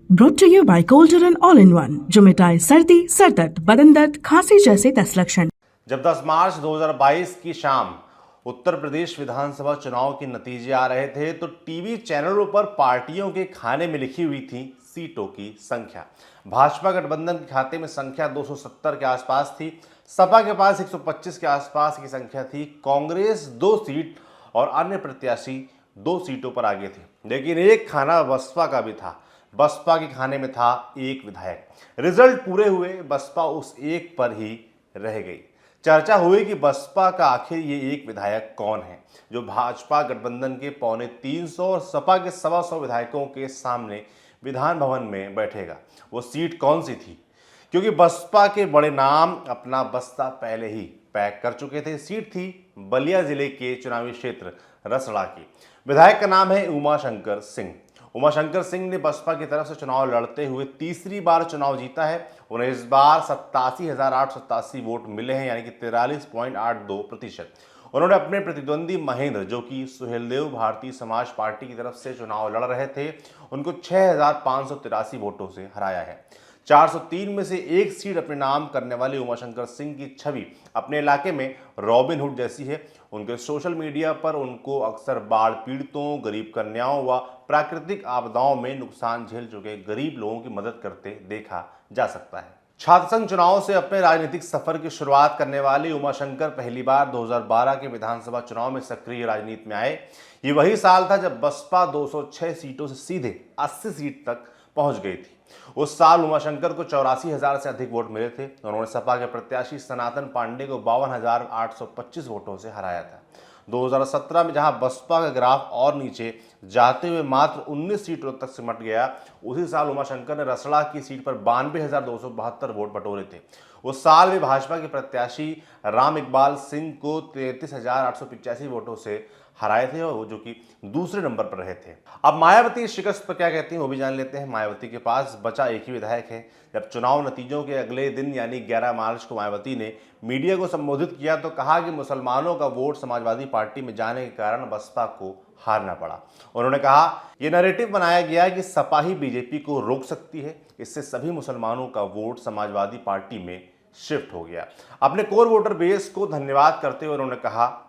Brought to you by Golden All-in-One, जो मिटाए सर्दी, सर दर्द, बदन दर्द, खांसी जैसे 10 लक्षण। जब 10 मार्च 2022 की शाम उत्तर प्रदेश विधानसभा चुनाव के नतीजे आ रहे थे तो टीवी चैनलों पर पार्टियों के खाने में लिखी हुई थी सीटों की संख्या। भाजपा गठबंधन के खाते में संख्या 270 के आसपास थी, सपा के पास 125 के आसपास की संख्या थी, कांग्रेस 2 सीट और अन्य प्रत्याशी 2 सीटों पर आगे थे। लेकिन एक खाना बसपा का भी था। बसपा के खाने में था एक विधायक। रिजल्ट पूरे हुए, बसपा उस एक पर ही रह गई। चर्चा हुई कि बसपा का आखिर ये एक विधायक कौन है जो भाजपा गठबंधन के 350 और सपा के 125 विधायकों के सामने विधान भवन में बैठेगा। वो सीट कौन सी थी? क्योंकि बसपा के बड़े नाम अपना बस्ता पहले ही पैक कर चुके थे। सीट थी बलिया जिले के चुनावी क्षेत्र रसड़ा की। विधायक का नाम है उमाशंकर सिंह। उमाशंकर सिंह ने बसपा की तरफ से चुनाव लड़ते हुए तीसरी बार चुनाव जीता है। उन्हें इस बार 87,887 वोट मिले हैं, यानी कि 43.82%। उन्होंने अपने प्रतिद्वंदी महेंद्र, जो कि सुहेलदेव भारतीय समाज पार्टी की तरफ से चुनाव लड़ रहे थे, उनको 6,583 वोटों से हराया है। 403 में से एक सीट अपने नाम करने वाले उमाशंकर सिंह की छवि अपने इलाके में रॉबिन हुड जैसी है। उनके सोशल मीडिया पर उनको अक्सर बाढ़ पीड़ितों, गरीब कन्याओं व प्राकृतिक आपदाओं में नुकसान झेल चुके गरीब लोगों की मदद करते देखा जा सकता है। छात्र संघ चुनाव से अपने राजनीतिक सफर की शुरुआत करने वाले उमाशंकर पहली बार 2012 के विधानसभा चुनाव में सक्रिय राजनीति में आए। ये वही साल था जब बसपा 206 सीटों से सीधे 80 सीट तक पहुंच गई थी। उस साल उमाशंकर को 84,000 से अधिक वोट मिले थे। उन्होंने सपा के प्रत्याशी सनातन पांडे को 52,825 वोटों से हराया था। 2017 में जहां बसपा का ग्राफ और नीचे जाते हुए मात्र 19 सीटों तक सिमट गया, उसी साल उमाशंकर ने रसड़ा की सीट पर 92,272 वोट बटोरे थे। उस साल भी भाजपा के प्रत्याशी राम इकबाल सिंह को 33,885 वोटों से हराए थे, और वो जो कि दूसरे नंबर पर रहे थे। अब मायावती इस शिकस्त पर क्या कहती हैं वो भी जान लेते हैं। मायावती के पास बचा एक ही विधायक है। जब चुनाव नतीजों के अगले दिन यानी 11 मार्च को मायावती ने मीडिया को संबोधित किया तो कहा कि मुसलमानों का वोट समाजवादी पार्टी में जाने के कारण बसपा को हारना पड़ा। उन्होंने कहा, यह नैरेटिव बनाया गया कि सपा ही बीजेपी को रोक सकती है, इससे सभी मुसलमानों का वोट समाजवादी पार्टी में शिफ्ट हो गया। अपने कोर वोटर बेस को धन्यवाद करते हुए उन्होंने कहा,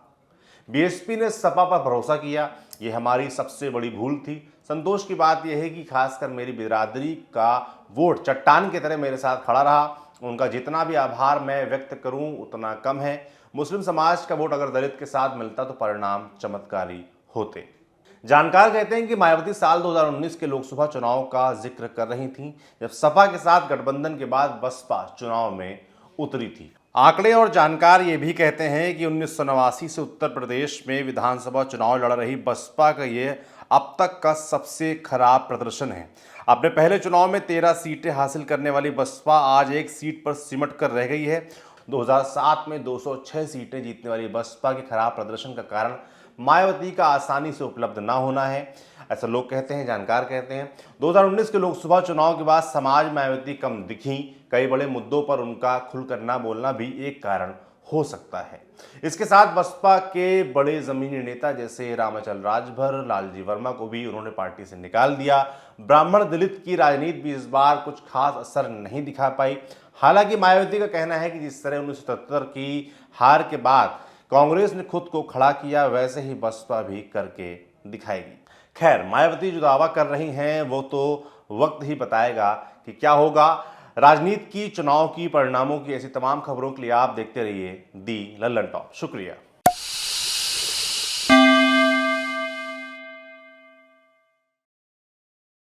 बीएसपी ने सपा पर भरोसा किया, यह हमारी सबसे बड़ी भूल थी। संतोष की बात यह है कि खासकर मेरी बिरादरी का वोट चट्टान की तरह मेरे साथ खड़ा रहा। उनका जितना भी आभार मैं व्यक्त करूं उतना कम है। मुस्लिम समाज का वोट अगर दलित के साथ मिलता तो परिणाम चमत्कारी होते। जानकार कहते हैं कि मायावती साल 2019 के लोकसभा चुनाव का जिक्र कर रही थीं, जब सपा के साथ गठबंधन के बाद बसपा चुनाव में उतरी थी। आंकड़े और जानकार ये भी कहते हैं कि 1989 से उत्तर प्रदेश में विधानसभा चुनाव लड़ रही बसपा का ये अब तक का सबसे खराब प्रदर्शन है। अपने पहले चुनाव में 13 सीटें हासिल करने वाली बसपा आज एक सीट पर सिमट कर रह गई है। 2007 में 206 सीटें जीतने वाली बसपा के खराब प्रदर्शन का कारण मायावती का आसानी से उपलब्ध ना होना है, ऐसा लोग कहते हैं, जानकार कहते हैं। 2019 के लोकसभा चुनाव के बाद समाज मायावती कम दिखी। कई बड़े मुद्दों पर उनका खुलकर ना बोलना भी एक कारण हो सकता है। इसके साथ बसपा के बड़े जमीनी नेता जैसे रामाचल राजभर, लालजी वर्मा को भी उन्होंने पार्टी से निकाल दिया। ब्राह्मण दलित की राजनीति भी इस बार कुछ खास असर नहीं दिखा पाई। हालांकि मायावती का कहना है कि जिस तरह 1977 की हार के बाद कांग्रेस ने खुद को खड़ा किया, वैसे ही बसपा भी करके दिखाएगी। खैर, मायावती जो दावा कर रही हैं वो तो वक्त ही बताएगा कि क्या होगा। राजनीति की, चुनाव की, परिणामों की ऐसी तमाम खबरों के लिए आप देखते रहिए दी लल्लन टॉप। शुक्रिया।